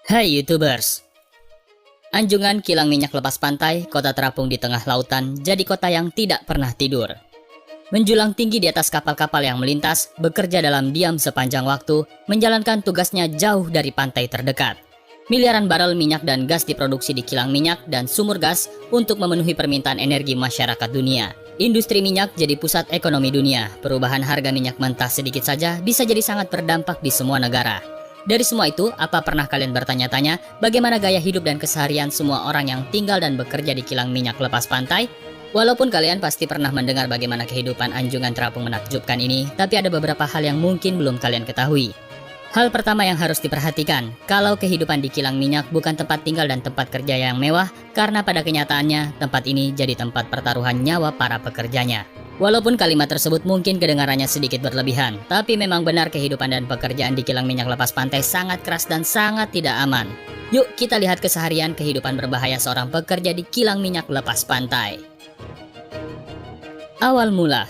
Hai YouTubers, Anjungan kilang minyak lepas pantai, kota terapung di tengah lautan, jadi kota yang tidak pernah tidur. Menjulang tinggi di atas kapal-kapal yang melintas, bekerja dalam diam sepanjang waktu, menjalankan tugasnya jauh dari pantai terdekat. Miliaran barel minyak dan gas diproduksi di kilang minyak dan sumur gas untuk memenuhi permintaan energi masyarakat dunia. Industri minyak jadi pusat ekonomi dunia. Perubahan harga minyak mentah sedikit saja bisa jadi sangat berdampak di semua negara. Dari semua itu, apa pernah kalian bertanya-tanya bagaimana gaya hidup dan keseharian semua orang yang tinggal dan bekerja di kilang minyak lepas pantai? Walaupun kalian pasti pernah mendengar bagaimana kehidupan Anjungan terapung menakjubkan ini, tapi ada beberapa hal yang mungkin belum kalian ketahui. Hal pertama yang harus diperhatikan, kalau kehidupan di kilang minyak bukan tempat tinggal dan tempat kerja yang mewah, karena pada kenyataannya tempat ini jadi tempat pertaruhan nyawa para pekerjanya. Walaupun kalimat tersebut mungkin kedengarannya sedikit berlebihan, tapi memang benar kehidupan dan pekerjaan di kilang minyak lepas pantai sangat keras dan sangat tidak aman. Yuk kita lihat keseharian kehidupan berbahaya seorang pekerja di kilang minyak lepas pantai. Awal mula.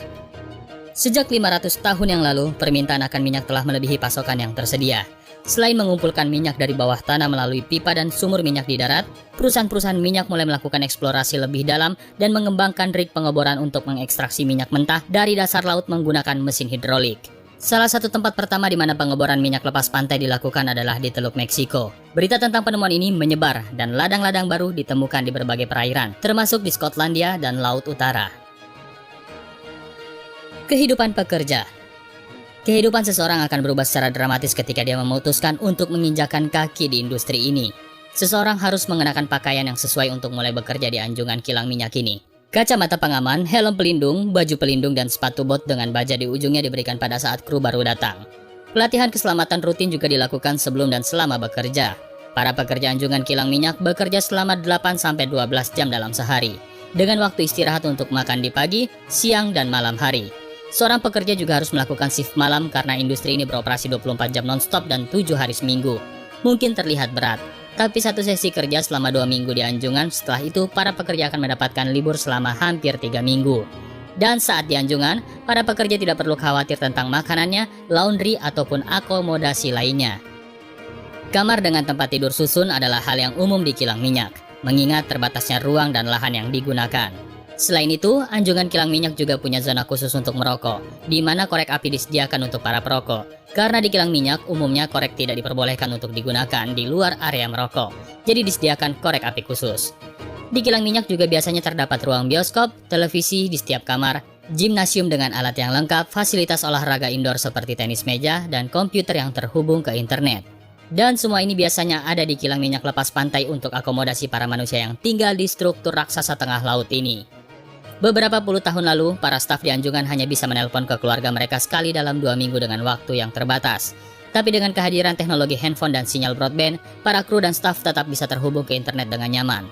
Sejak 500 tahun yang lalu, permintaan akan minyak telah melebihi pasokan yang tersedia. Selain mengumpulkan minyak dari bawah tanah melalui pipa dan sumur minyak di darat, perusahaan-perusahaan minyak mulai melakukan eksplorasi lebih dalam dan mengembangkan rig pengeboran untuk mengekstraksi minyak mentah dari dasar laut menggunakan mesin hidrolik. Salah satu tempat pertama di mana pengeboran minyak lepas pantai dilakukan adalah di Teluk Meksiko. Berita tentang penemuan ini menyebar dan ladang-ladang baru ditemukan di berbagai perairan, termasuk di Skotlandia dan Laut Utara. Kehidupan pekerja. Kehidupan seseorang akan berubah secara dramatis ketika dia memutuskan untuk menginjakan kaki di industri ini. Seseorang harus mengenakan pakaian yang sesuai untuk mulai bekerja di Anjungan kilang minyak ini. Kacamata pengaman, helm pelindung, baju pelindung, dan sepatu bot dengan baja di ujungnya diberikan pada saat kru baru datang. Pelatihan keselamatan rutin juga dilakukan sebelum dan selama bekerja. Para pekerja Anjungan kilang minyak bekerja selama 8-12 jam dalam sehari, dengan waktu istirahat untuk makan di pagi, siang, dan malam hari. Seorang pekerja juga harus melakukan shift malam karena industri ini beroperasi 24 jam non-stop dan 7 hari seminggu. Mungkin terlihat berat, tapi satu sesi kerja selama 2 minggu di Anjungan, setelah itu para pekerja akan mendapatkan libur selama hampir 3 minggu. Dan saat di Anjungan, para pekerja tidak perlu khawatir tentang makanannya, laundry, ataupun akomodasi lainnya. Kamar dengan tempat tidur susun adalah hal yang umum di kilang minyak, mengingat terbatasnya ruang dan lahan yang digunakan. Selain itu, Anjungan kilang minyak juga punya zona khusus untuk merokok, di mana korek api disediakan untuk para perokok. Karena di kilang minyak, umumnya korek tidak diperbolehkan untuk digunakan di luar area merokok, jadi disediakan korek api khusus. Di kilang minyak juga biasanya terdapat ruang bioskop, televisi di setiap kamar, gimnasium dengan alat yang lengkap, fasilitas olahraga indoor seperti tenis meja, dan komputer yang terhubung ke internet. Dan semua ini biasanya ada di kilang minyak lepas pantai untuk akomodasi para manusia yang tinggal di struktur raksasa tengah laut ini. Beberapa puluh tahun lalu, para staf di Anjungan hanya bisa menelpon ke keluarga mereka sekali dalam 2 minggu dengan waktu yang terbatas. Tapi dengan kehadiran teknologi handphone dan sinyal broadband, para kru dan staf tetap bisa terhubung ke internet dengan nyaman.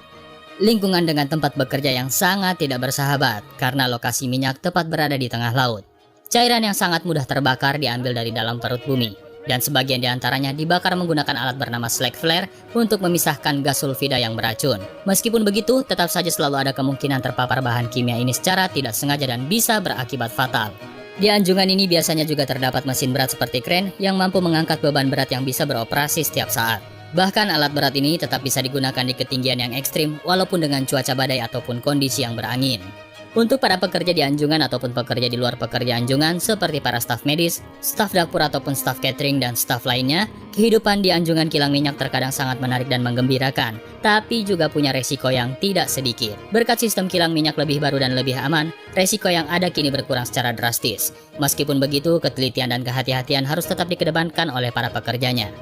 Lingkungan dengan tempat bekerja yang sangat tidak bersahabat, karena lokasi minyak tepat berada di tengah laut. Cairan yang sangat mudah terbakar diambil dari dalam perut bumi, dan sebagian diantaranya dibakar menggunakan alat bernama slag flare untuk memisahkan gas sulfida yang beracun. Meskipun begitu, tetap saja selalu ada kemungkinan terpapar bahan kimia ini secara tidak sengaja dan bisa berakibat fatal. Di Anjungan ini biasanya juga terdapat mesin berat seperti kren yang mampu mengangkat beban berat yang bisa beroperasi setiap saat. Bahkan alat berat ini tetap bisa digunakan di ketinggian yang ekstrim walaupun dengan cuaca badai ataupun kondisi yang berangin. Untuk para pekerja di Anjungan ataupun pekerja di luar pekerja Anjungan seperti para staf medis, staf dapur ataupun staf catering dan staf lainnya, kehidupan di Anjungan kilang minyak terkadang sangat menarik dan menggembirakan, tapi juga punya resiko yang tidak sedikit. Berkat sistem kilang minyak lebih baru dan lebih aman, resiko yang ada kini berkurang secara drastis. Meskipun begitu, ketelitian dan kehati-hatian harus tetap dikedepankan oleh para pekerjanya.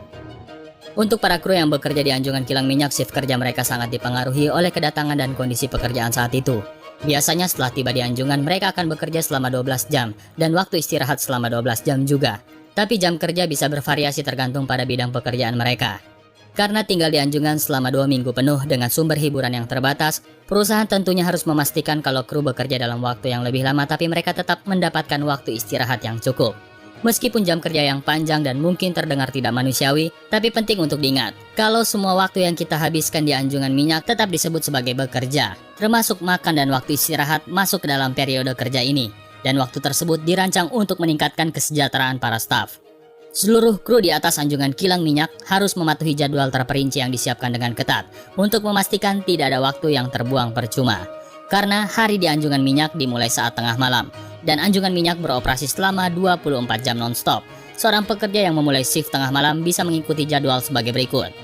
Untuk para kru yang bekerja di Anjungan kilang minyak, shift kerja mereka sangat dipengaruhi oleh kedatangan dan kondisi pekerjaan saat itu. Biasanya setelah tiba di Anjungan, mereka akan bekerja selama 12 jam dan waktu istirahat selama 12 jam juga. Tapi jam kerja bisa bervariasi tergantung pada bidang pekerjaan mereka. Karena tinggal di Anjungan selama 2 minggu penuh dengan sumber hiburan yang terbatas, perusahaan tentunya harus memastikan kalau kru bekerja dalam waktu yang lebih lama tapi mereka tetap mendapatkan waktu istirahat yang cukup. Meskipun jam kerja yang panjang dan mungkin terdengar tidak manusiawi, tapi penting untuk diingat, kalau semua waktu yang kita habiskan di Anjungan minyak tetap disebut sebagai bekerja, termasuk makan dan waktu istirahat masuk ke dalam periode kerja ini, dan waktu tersebut dirancang untuk meningkatkan kesejahteraan para staf. Seluruh kru di atas anjungan kilang minyak harus mematuhi jadwal terperinci yang disiapkan dengan ketat untuk memastikan tidak ada waktu yang terbuang percuma. Karena hari di anjungan minyak dimulai saat tengah malam dan anjungan minyak beroperasi selama 24 jam non-stop. Seorang pekerja yang memulai shift tengah malam bisa mengikuti jadwal sebagai berikut.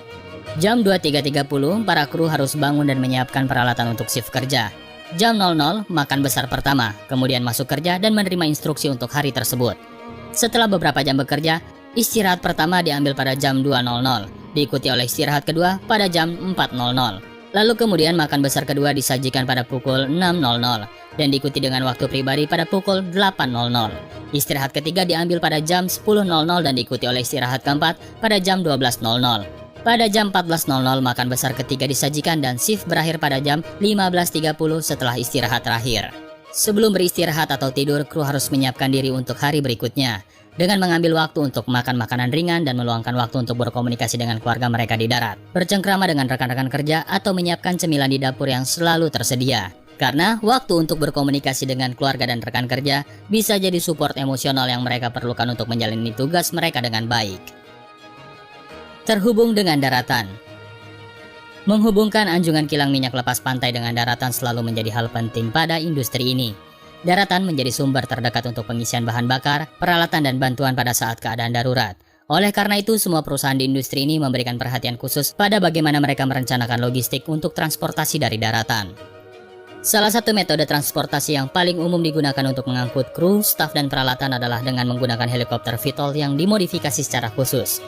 Jam 23.30, para kru harus bangun dan menyiapkan peralatan untuk shift kerja. Jam 00, makan besar pertama, kemudian masuk kerja dan menerima instruksi untuk hari tersebut. Setelah beberapa jam bekerja, istirahat pertama diambil pada jam 2.00, diikuti oleh istirahat kedua pada jam 4.00. Lalu kemudian makan besar kedua disajikan pada pukul 6.00 dan diikuti dengan waktu pribadi pada pukul 8.00. Istirahat ketiga diambil pada jam 10.00 dan diikuti oleh istirahat keempat pada jam 12.00. Pada jam 14.00 makan besar ketiga disajikan dan shift berakhir pada jam 15.30 setelah istirahat terakhir. Sebelum beristirahat atau tidur, kru harus menyiapkan diri untuk hari berikutnya dengan mengambil waktu untuk makan makanan ringan dan meluangkan waktu untuk berkomunikasi dengan keluarga mereka di darat, bercengkrama dengan rekan-rekan kerja, atau menyiapkan cemilan di dapur yang selalu tersedia. Karena waktu untuk berkomunikasi dengan keluarga dan rekan kerja bisa jadi support emosional yang mereka perlukan untuk menjalani tugas mereka dengan baik. Terhubung dengan daratan. Menghubungkan anjungan kilang minyak lepas pantai dengan daratan selalu menjadi hal penting pada industri ini. Daratan menjadi sumber terdekat untuk pengisian bahan bakar, peralatan dan bantuan pada saat keadaan darurat. Oleh karena itu, semua perusahaan di industri ini memberikan perhatian khusus pada bagaimana mereka merencanakan logistik untuk transportasi dari daratan. Salah satu metode transportasi yang paling umum digunakan untuk mengangkut kru, staf dan peralatan adalah dengan menggunakan helikopter VTOL yang dimodifikasi secara khusus.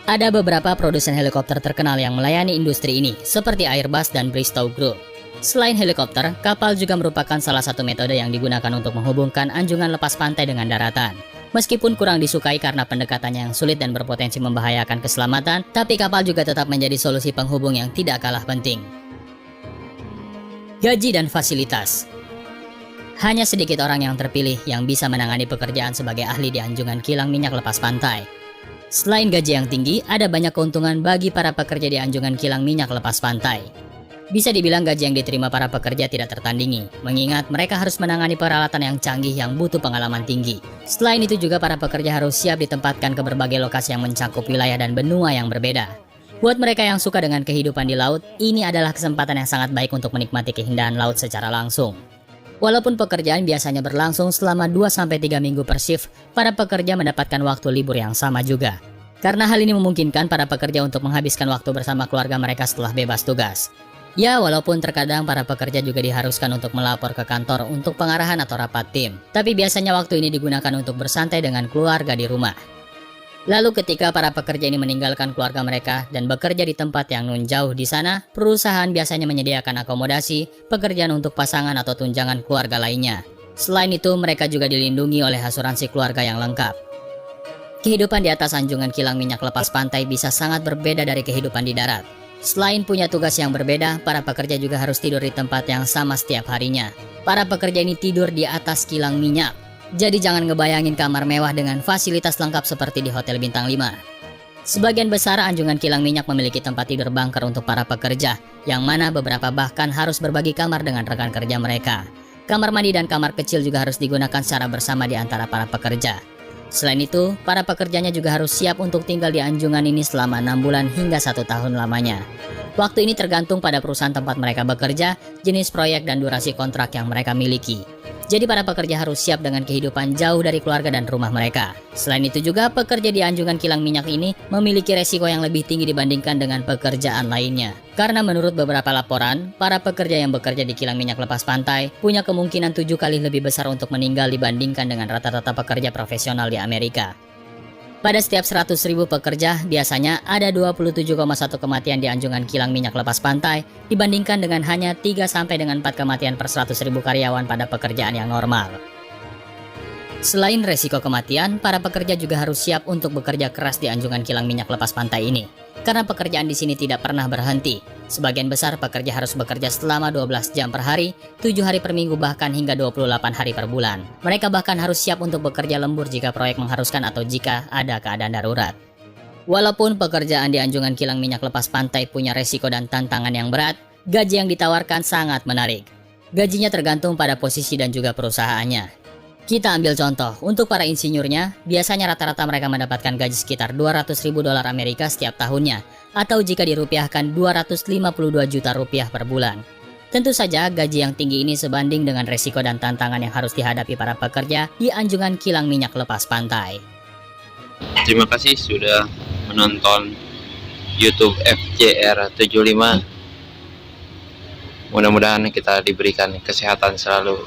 Ada beberapa produsen helikopter terkenal yang melayani industri ini, seperti Airbus dan Bristow Group. Selain helikopter, kapal juga merupakan salah satu metode yang digunakan untuk menghubungkan anjungan lepas pantai dengan daratan. Meskipun kurang disukai karena pendekatannya yang sulit dan berpotensi membahayakan keselamatan, tapi kapal juga tetap menjadi solusi penghubung yang tidak kalah penting. Gaji dan fasilitas. Hanya sedikit orang yang terpilih yang bisa menangani pekerjaan sebagai ahli di anjungan kilang minyak lepas pantai. Selain gaji yang tinggi, ada banyak keuntungan bagi para pekerja di anjungan kilang minyak lepas pantai. Bisa dibilang gaji yang diterima para pekerja tidak tertandingi, mengingat mereka harus menangani peralatan yang canggih yang butuh pengalaman tinggi. Selain itu juga para pekerja harus siap ditempatkan ke berbagai lokasi yang mencakup wilayah dan benua yang berbeda. Buat mereka yang suka dengan kehidupan di laut, ini adalah kesempatan yang sangat baik untuk menikmati keindahan laut secara langsung. Walaupun pekerjaan biasanya berlangsung selama 2-3 minggu per shift, para pekerja mendapatkan waktu libur yang sama juga. Karena hal ini memungkinkan para pekerja untuk menghabiskan waktu bersama keluarga mereka setelah bebas tugas. Ya, walaupun terkadang para pekerja juga diharuskan untuk melapor ke kantor untuk pengarahan atau rapat tim. Tapi biasanya waktu ini digunakan untuk bersantai dengan keluarga di rumah. Lalu ketika para pekerja ini meninggalkan keluarga mereka dan bekerja di tempat yang nun jauh di sana, perusahaan biasanya menyediakan akomodasi, pekerjaan untuk pasangan atau tunjangan keluarga lainnya. Selain itu, mereka juga dilindungi oleh asuransi keluarga yang lengkap. Kehidupan di atas anjungan kilang minyak lepas pantai bisa sangat berbeda dari kehidupan di darat. Selain punya tugas yang berbeda, para pekerja juga harus tidur di tempat yang sama setiap harinya. Para pekerja ini tidur di atas kilang minyak. Jadi jangan ngebayangin kamar mewah dengan fasilitas lengkap seperti di Hotel Bintang 5. Sebagian besar anjungan kilang minyak memiliki tempat tidur bunker untuk para pekerja, yang mana beberapa bahkan harus berbagi kamar dengan rekan kerja mereka. Kamar mandi dan kamar kecil juga harus digunakan secara bersama di antara para pekerja. Selain itu, para pekerjanya juga harus siap untuk tinggal di anjungan ini selama 6 bulan hingga 1 tahun lamanya. Waktu ini tergantung pada perusahaan tempat mereka bekerja, jenis proyek dan durasi kontrak yang mereka miliki. Jadi para pekerja harus siap dengan kehidupan jauh dari keluarga dan rumah mereka. Selain itu juga pekerja di anjungan kilang minyak ini memiliki resiko yang lebih tinggi dibandingkan dengan pekerjaan lainnya. Karena menurut beberapa laporan, para pekerja yang bekerja di kilang minyak lepas pantai punya kemungkinan 7 kali lebih besar untuk meninggal dibandingkan dengan rata-rata pekerja profesional di Amerika. Pada setiap 100.000 pekerja, biasanya ada 27,1 kematian di anjungan kilang minyak lepas pantai dibandingkan dengan hanya 3-4 kematian per 100.000 karyawan pada pekerjaan yang normal. Selain resiko kematian, para pekerja juga harus siap untuk bekerja keras di anjungan kilang minyak lepas pantai ini. Karena pekerjaan di sini tidak pernah berhenti. Sebagian besar pekerja harus bekerja selama 12 jam per hari, 7 hari per minggu bahkan hingga 28 hari per bulan. Mereka bahkan harus siap untuk bekerja lembur jika proyek mengharuskan atau jika ada keadaan darurat. Walaupun pekerjaan di anjungan kilang minyak lepas pantai punya resiko dan tantangan yang berat, gaji yang ditawarkan sangat menarik. Gajinya tergantung pada posisi dan juga perusahaannya. Kita ambil contoh, untuk para insinyurnya, biasanya rata-rata mereka mendapatkan gaji sekitar 200.000 dolar Amerika setiap tahunnya, atau jika dirupiahkan 252 juta rupiah per bulan. Tentu saja gaji yang tinggi ini sebanding dengan resiko dan tantangan yang harus dihadapi para pekerja di anjungan kilang minyak lepas pantai. Terima kasih sudah menonton YouTube FJR75. Mudah-mudahan kita diberikan kesehatan selalu.